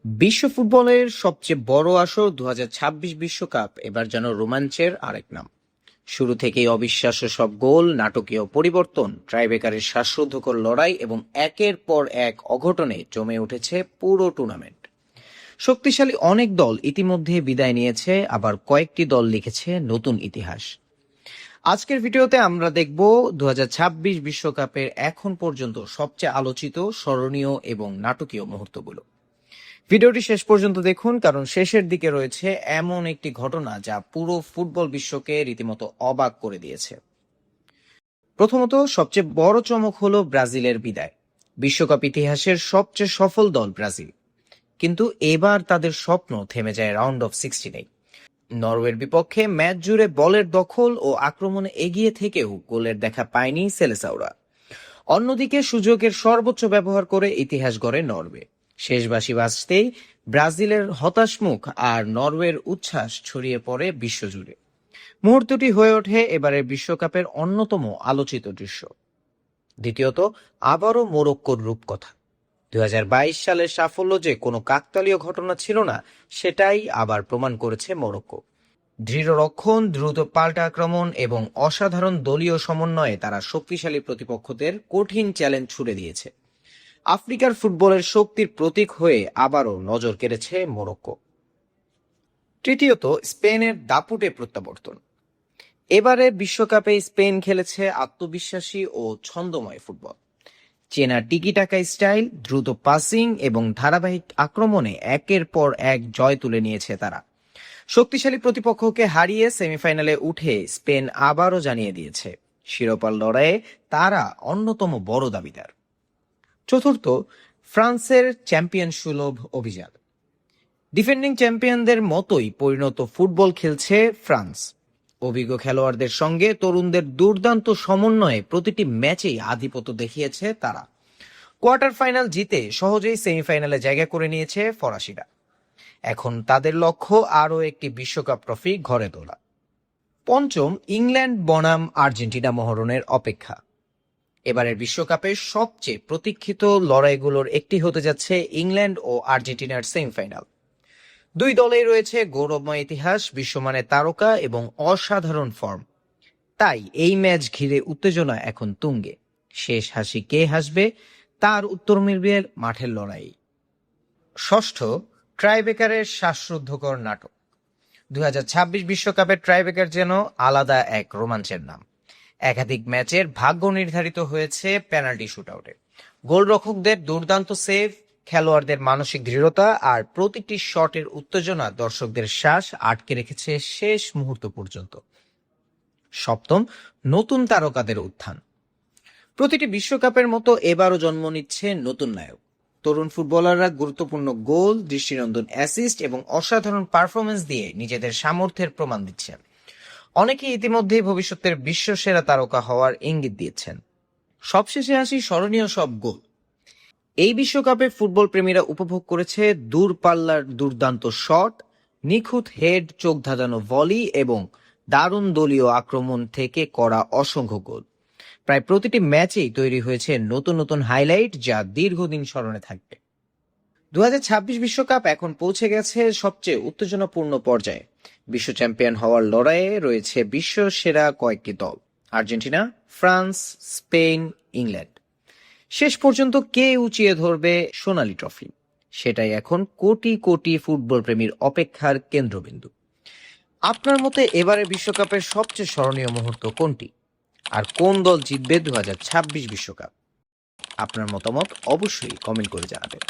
বিশ্ব ফুটবলের সবচেয়ে বড় আসর ২০২৬ বিশ্বকাপ এবার যেন রোমাঞ্চের আরেক নাম। শুরু থেকেই অবিশ্বাস্য সব গোল, নাটকীয় পরিবর্তন, ট্রাইব্রেকারের শ্বাসরুদ্ধকর লড়াই এবং একের পর এক অঘটনে জমে উঠেছে পুরো টুর্নামেন্ট। শক্তিশালী অনেক দল ইতিমধ্যে বিদায় নিয়েছে, আবার কয়েকটি দল লিখেছে নতুন ইতিহাস। আজকের ভিডিওতে আমরা দেখব ২০২৬ বিশ্বকাপের এখন পর্যন্ত সবচেয়ে আলোচিত, স্মরণীয় এবং নাটকীয় মুহূর্তগুলো। ভিডিওটি শেষ পর্যন্ত দেখুন, কারণ শেষের দিকে রয়েছে এমন একটি ঘটনা যা পুরো ফুটবল বিশ্বকে রীতিমতো অবাক করে দিয়েছে। প্রথমত, সবচেয়ে বড় চমক হলো ব্রাজিলের বিদায়। বিশ্বকাপ ইতিহাসের সবচেয়ে সফল দল ব্রাজিল, কিন্তু এবার তাদের স্বপ্ন থেমে যায় রাউন্ড অফ 16-এ। নরওয়ের বিপক্ষে ম্যাচ জুড়ে বলের দখল ও আক্রমণে এগিয়ে থেকেও গোলের দেখা পায়নি সেলেসাওরা। অন্যদিকে সুযোগের সর্বোচ্চ ব্যবহার করে ইতিহাস গড়ে নরওয়ে। শেষ বাঁশি বাজতেই ব্রাজিলের হতাশ মুখ আর নরওয়ের উচ্ছ্বাস ছড়িয়ে পড়ে বিশ্বজুড়ে। মুহূর্তটি হয়ে ওঠে এবারের বিশ্বকাপের অন্যতম আলোচিত দৃশ্য। দ্বিতীয়ত, আবারও মোরক্কোর রূপকথা। ২০২২ সালের সাফল্য যে কোনো কাকতালীয় ঘটনা ছিল না, সেটাই আবার প্রমাণ করেছে মোরক্কো। দৃঢ় রক্ষণ, দ্রুত পাল্টা আক্রমণ এবং অসাধারণ দলীয় সমন্বয়ে তারা শক্তিশালী প্রতিপক্ষদের কঠিন চ্যালেঞ্জ ছুড়ে দিয়েছে। আফ্রিকার ফুটবলের শক্তির প্রতীক হয়ে আবারও নজর কেড়েছে মোরক্কো। তৃতীয়ত, স্পেনের দাপুটে প্রত্যাবর্তন। এবারে বিশ্বকাপে স্পেন খেলেছে আত্মবিশ্বাসী ও ছন্দময় ফুটবল। চেনা টিকি টাকা স্টাইল, দ্রুত পাসিং এবং ধারাবাহিক আক্রমণে একের পর এক জয় তুলে নিয়েছে তারা। শক্তিশালী প্রতিপক্ষকে হারিয়ে সেমিফাইনালে উঠে স্পেন আবারও জানিয়ে দিয়েছে শিরোপার লড়াইয়ে তারা অন্যতম বড় দাবিদার। চতুর্থ, ফ্রান্সের চ্যাম্পিয়ন সুলভ অভিযান। ডিফেন্ডিং চ্যাম্পিয়নদের মতোই পরিণত ফুটবল খেলছে ফ্রান্স। অভিজ্ঞ খেলোয়াড়দের সঙ্গে তরুণদের দুর্দান্ত সমন্বয়ে প্রতিটি ম্যাচেই আধিপত্য দেখিয়েছে তারা। কোয়ার্টার ফাইনাল জিতে সহজেই সেমিফাইনালে জায়গা করে নিয়েছে ফরাসিরা। এখন তাদের লক্ষ্য আরও একটি বিশ্বকাপ ট্রফি ঘরে তোলা। পঞ্চম, ইংল্যান্ড বনাম আর্জেন্টিনা মহরণের অপেক্ষা। এবারের বিশ্বকাপের সবচেয়ে প্রতীক্ষিত লড়াইগুলোর একটি হতে যাচ্ছে ইংল্যান্ড ও আর্জেন্টিনার সেমিফাইনাল। দুই দলেই রয়েছে গৌরবময় ইতিহাস, বিশ্বমানের তারকা এবং অসাধারণ ফর্ম। তাই এই ম্যাচ ঘিরে উত্তেজনা এখন তুঙ্গে। শেষ হাসি কে হাসবে তার উত্তর মিলবে মাঠের লড়াই। ষষ্ঠ, ট্রাইব্রেকারের শ্বাসরুদ্ধকর নাটক। ২০২৬ বিশ্বকাপের ট্রাইব্রেকার যেন আলাদা এক রোমাঞ্চের নাম। একাধিক ম্যাচের ভাগ্য নির্ধারিত হয়েছে পেনাল্টি শুটআউটে। গোলরক্ষকদের দুর্দান্ত সেভ, খেলোয়াড়দের মানসিক দৃঢ়তা আর প্রতিটি শটের উত্তেজনা দর্শকদের শ্বাস আটকে রেখেছে শেষ মুহূর্ত পর্যন্ত। সপ্তম, নতুন তারকাদের উত্থান। প্রতিটি বিশ্বকাপের মতো এবারও জন্ম নিচ্ছে নতুন নায়ক। তরুণ ফুটবলাররা গুরুত্বপূর্ণ গোল, দৃষ্টিনন্দন অ্যাসিস্ট এবং অসাধারণ পারফরমেন্স দিয়ে নিজেদের সামর্থ্যের প্রমাণ দিচ্ছেন। অনেকেই ইতিমধ্যেই ভবিষ্যতের বিশ্বসেরা তারকা হওয়ার ইঙ্গিত দিয়েছেন। সবশেষে আসি স্মরণীয় সব গোল। এই বিশ্বকাপে ফুটবল প্রেমীরা উপভোগ করেছে দূরপাল্লার দুর্দান্ত শট, নিখুঁত হেড, চোখ ধাঁধানো ভলি এবং দারুণ দলীয় আক্রমণ থেকে করা অসংখ্য গোল। প্রায় প্রতিটি ম্যাচেই তৈরি হয়েছে নতুন নতুন হাইলাইট, যা দীর্ঘদিন স্মরণে থাকবে। ২০২৬ বিশ্বকাপ এখন পৌঁছে গেছে সবচেয়ে উত্তেজনাপূর্ণ পর্যায়ে। বিশ্ব চ্যাম্পিয়ন হওয়ার লড়াইয়ে রয়েছে বিশ্ব সেরা কয়েকটি দল: আর্জেন্টিনা, ফ্রান্স, স্পেন, ইংল্যান্ড। শেষ পর্যন্ত কে উঁচিয়ে ধরবে সোনালী ট্রফি, সেটাই এখন কোটি কোটি ফুটবল প্রেমীর অপেক্ষার কেন্দ্রবিন্দু। আপনার মতে এবারের বিশ্বকাপের সবচেয়ে স্মরণীয় মুহূর্ত কোনটি, আর কোন দল জিতবে ২০২৬ বিশ্বকাপ? আপনার মতামত অবশ্যই কমেন্ট করে জানাবেন।